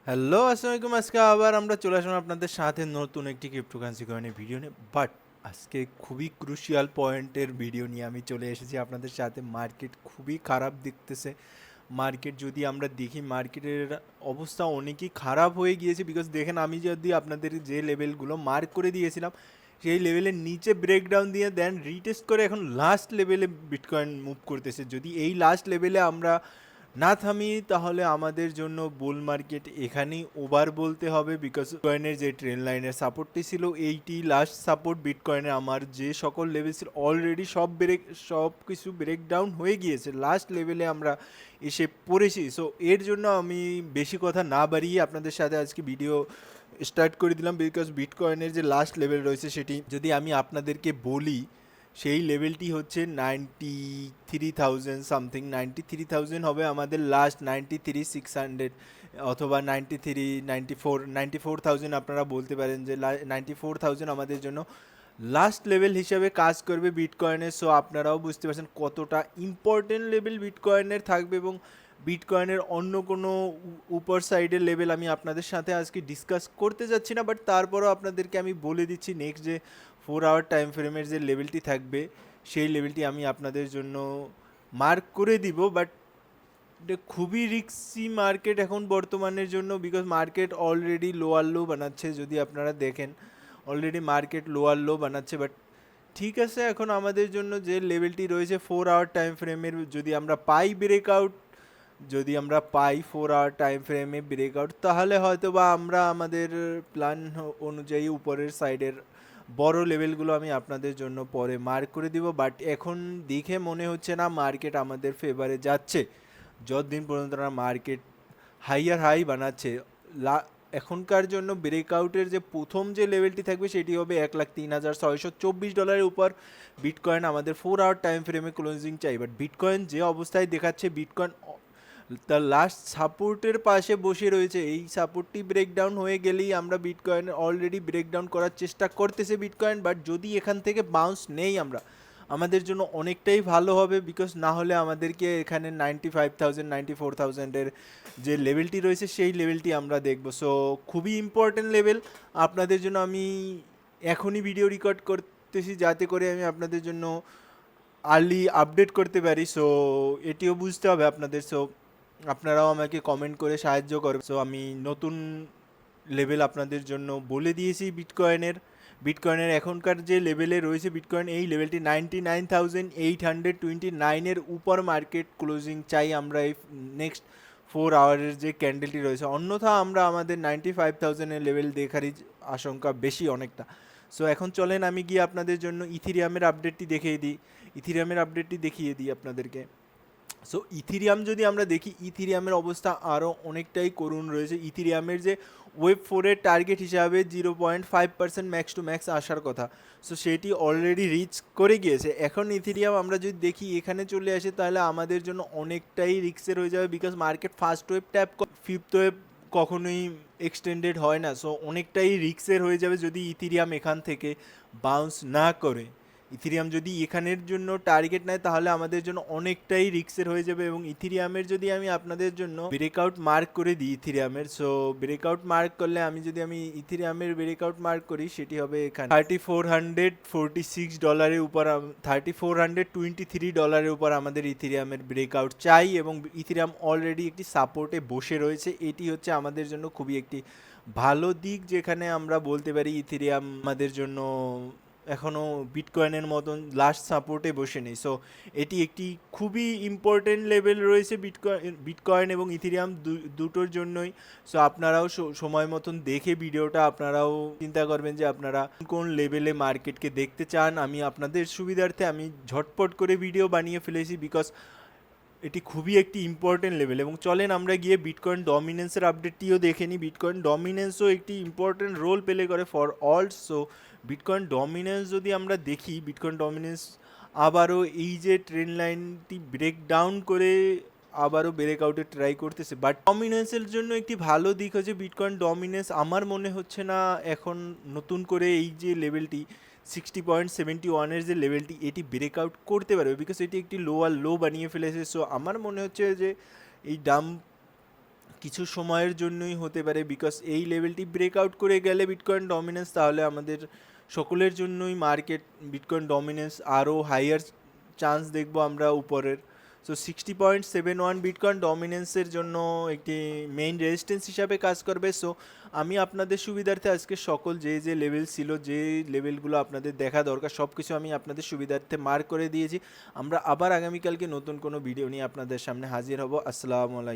Hello, আসসালামু আলাইকুম। আজকে আবার আমরা চলে আসলাম আপনাদের সাথে নতুন একটি ক্রিপ্টোকারেন্সি কয়েনের ভিডিও নিয়ে। বাট আজকে খুবই ক্রুশিয়াল পয়েন্টের ভিডিও নিয়ে আমি চলে এসেছি আপনাদের সাথে। মার্কেট খুবই খারাপ দেখতেছে। মার্কেট যদি আমরা দেখি, মার্কেটের অবস্থা অনেকই খারাপ হয়ে গিয়েছে। বিকজ দেখেন, আমি যদি আপনাদের যে লেভেলগুলো মার্ক করে দিয়েছিলাম সেই লেভেলের নিচে ব্রেকডাউন দিয়ে দেন রিটেস্ট করে এখন লাস্ট লেভেলে বিটকয়েন মুভ করতেছে। যদি এই লাস্ট লেভেলে আমরা না থামি তাহলে আমাদের জন্য বুল মার্কেট এখানেই ওভার বলতে হবে। বিকজ বিটকয়েনের যে ট্রেন লাইনের সাপোর্টটি ছিল, এইটি লাস্ট সাপোর্ট। বিটকয়েনে আমার যে সকল লেভেল ছিল অলরেডি সব কিছু ব্রেকডাউন হয়ে গিয়েছে, লাস্ট লেভেলে আমরা এসে পড়েছি। সো এর জন্য আমি বেশি কথা না বাড়িয়ে আপনাদের সাথে আজকে ভিডিও স্টার্ট করে দিলাম। বিকজ বিটকয়েনের যে লাস্ট লেভেল রয়েছে সেটি যদি আমি আপনাদেরকে বলি, সেই লেভেলটি হচ্ছে 93,000 সামথিং। 93,000 হবে আমাদের লাস্ট, 93,600 অথবা 94,000 আপনারা বলতে পারেন যে 94,000 আমাদের জন্য লাস্ট লেভেল হিসাবে কাজ করবে বিটকয়েনের। সো আপনারাও বুঝতে পারছেন কতটা ইম্পর্টেন্ট লেভেল বিটকয়েনের থাকবে। এবং বিটকয়েনের অন্য কোনো উপর সাইডের লেভেল আমি আপনাদের সাথে আজকে ডিসকাস করতে যাচ্ছি না, বাট তারপরও আপনাদেরকে আমি বলে দিচ্ছি নেক্সট যে 4 আওয়ার টাইম ফ্রেমের যে লেভেলটি থাকবে সেই লেভেলটি আমি আপনাদের জন্য মার্ক করে দিব। বাট এটা খুবই রিস্কি মার্কেট এখন বর্তমানের জন্য। বিকজ মার্কেট অলরেডি লোয়ার লো বানাচ্ছে, যদি আপনারা দেখেন অলরেডি মার্কেট লোয়ার লো বানাচ্ছে। বাট ঠিক আছে, এখন আমাদের জন্য যে লেভেলটি রয়েছে 4 আওয়ার টাইম ফ্রেমের, যদি আমরা পাই ব্রেকআউট, যদি আমরা পাই 4 আওয়ার টাইম ফ্রেমে ব্রেকআউট, তাহলে হয়তো বা আমরা আমাদের প্ল্যান অনুযায়ী উপরের সাইডের বড় লেভেলগুলো আমি আপনাদের জন্য পরে মার্ক করে দিব। বাট এখন দেখে মনে হচ্ছে না মার্কেট আমাদের ফেভারে যাচ্ছে, যতদিন পর্যন্ত না মার্কেট হাইয়ার হাই বানাচ্ছে। এখনকার জন্য ব্রেকআউটের যে প্রথম যে লেভেলটি থাকবে সেটি হবে $1,03,624 উপর বিটকয়েন আমাদের 4 আওয়ার টাইম ফ্রেমে ক্লোজিং চাই। বাট বিটকয়েন যে অবস্থায় দেখাচ্ছে, বিটকয়েন তার লাস্ট সাপোর্টের পাশে বসে রয়েছে। এই সাপোর্টটি ব্রেকডাউন হয়ে গেলেই আমরা বিটকয়েন অলরেডি ব্রেকডাউন করার চেষ্টা করতেছে বিটকয়েন। বাট যদি এখান থেকে বাউন্স নেই আমরা, আমাদের জন্য অনেকটাই ভালো হবে। বিকজ না হলে আমাদেরকে এখানে 95,000 94,000-এর যে লেভেলটি রয়েছে সেই লেভেলটি আমরা দেখব। সো খুবই ইম্পর্টেন্ট লেভেল আপনাদের জন্য। আমি এখনই ভিডিও রেকর্ড করতেছি যাতে করে আমি আপনাদের জন্য আর্লি আপডেট করতে পারি। সো এটিও বুঝতে হবে আপনাদের। সো আপনারাও আমাকে কমেন্ট করে সাহায্য করবেন। সো আমি নতুন লেভেল আপনাদের জন্য বলে দিয়েছি বিটকয়েনের এখনকার যে লেভেলে রয়েছে বিটকয়েন, এই লেভেলটি 99,829-এর উপর মার্কেট ক্লোজিং চাই আমরা এই নেক্সট 4 আওয়ারের যে ক্যান্ডেলটি রয়েছে। অন্যথা আমরা আমাদের 95,000-এর লেভেল দেখারই আশঙ্কা বেশি অনেকটা। সো এখন চলেন আমি গিয়ে আপনাদের জন্য ইথিরিয়ামের আপডেটটি দেখিয়ে দিই আপনাদেরকে। সো ইথিরিয়াম যদি আমরা দেখি, ইথিরিয়ামের অবস্থা আরও অনেকটাই করুণ রয়েছে। ইথিরিয়ামের যে ওয়েব 4-এর টার্গেট হিসাবে 0.5% ম্যাক্স টু ম্যাক্স আসার কথা, সো সেটি অলরেডি রিচ করে গিয়েছে। এখন ইথিরিয়াম আমরা যদি দেখি এখানে চলে আসে তাহলে আমাদের জন্য অনেকটাই রিস্কের হয়ে যাবে। Because market first web tap, fifth web কখনোই এক্সটেন্ডেড হয় না। সো অনেকটাই রিস্কের হয়ে যাবে যদি ইথিরিয়াম এখান থেকে বাউন্স না করে। ইথিরিয়াম যদি এখানের জন্য টার্গেট নেয় তাহলে আমাদের জন্য অনেকটাই রিস্কের হয়ে যাবে। এবং ইথিরিয়ামের যদি আমি আপনাদের জন্য ব্রেকআউট মার্ক করে দিই ইথিরিয়ামের, সো ব্রেকআউট মার্ক করলে আমি ইথিরিয়ামের ব্রেকআউট মার্ক করি, সেটি হবে এখানে $3,446 উপর, $3,423 উপর আমাদের ইথিরিয়ামের ব্রেকআউট চাই। এবং ইথিরিয়াম অলরেডি একটি সাপোর্টে বসে রয়েছে, এটি হচ্ছে আমাদের জন্য খুবই একটি ভালো দিক, যেখানে আমরা বলতে পারি ইথিরিয়াম আমাদের জন্য এখনও বিটকয়েনের মতন লাস্ট সাপোর্টে বসে নেই। সো এটি একটি খুবই ইম্পর্টেন্ট লেভেল রয়েছে বিটকয়েন এবং ইথিরিয়াম দুটোর জন্যই। সো আপনারাও সময় মতন দেখে ভিডিওটা আপনারাও চিন্তা করবেন যে আপনারা কোন লেভেলে মার্কেটকে দেখতে চান। আমি আপনাদের সুবিধার্থে আমি ঝটপট করে ভিডিও বানিয়ে ফেলেছি, বিকজ এটি খুবই একটি ইম্পর্টেন্ট লেভেল। এবং চলেন আমরা গিয়ে বিটকয়েন ডমিনেন্সের আপডেটটিও দেখে নিই। বিটকয়েন ডমিনেন্সও একটি ইম্পর্টেন্ট রোল প্লে করে for all. So bitcoin dominance যদি আমরা দেখি, বিটকয়েন ডমিনেন্স আবারও এই যে ট্রেন্ড লাইনটি ব্রেক ডাউন করে আবারও ব্রেকআউটে ট্রাই করতেছে। বাট ডমিনেন্সের জন্য একটি ভালো দিক হচ্ছে বিটকয়েন ডমিনেন্স আমার মনে হচ্ছে না এখন নতুন করে এই যে লেভেলটি 60.71-এর যে লেভেলটি এটি ব্রেকআউট করতে পারবে, বিকজ এটি একটি লোয়ার লো বানিয়ে ফেলেছে। সো আমার মনে হচ্ছে যে এই কিছু সময়ের জন্যই হতে পারে, বিকজ এই লেভেলটি ব্রেকআউট করে গেলে বিটকয়েন ডমিনেন্স, তাহলে আমাদের সকলের জন্যই মার্কেট বিটকয়েন ডমিনেন্স আরও হাইয়ার চান্স দেখবো আমরা উপরের। সো 60.71 বিটকয়েন ডমিনেন্সের জন্য একটি মেইন রেজিস্ট্যান্স হিসাবে কাজ করবে। সো আমি আপনাদের সুবিধার্থে আজকে সকল যে যে লেভেল ছিল, যে লেভেলগুলো আপনাদের দেখা দরকার, সব কিছু আমি আপনাদের সুবিধার্থে মার্ক করে দিয়েছি। আমরা আবার আগামীকালকে নতুন কোনো ভিডিও নিয়ে আপনাদের সামনে হাজির হব। আসসালামু আলাইকুম।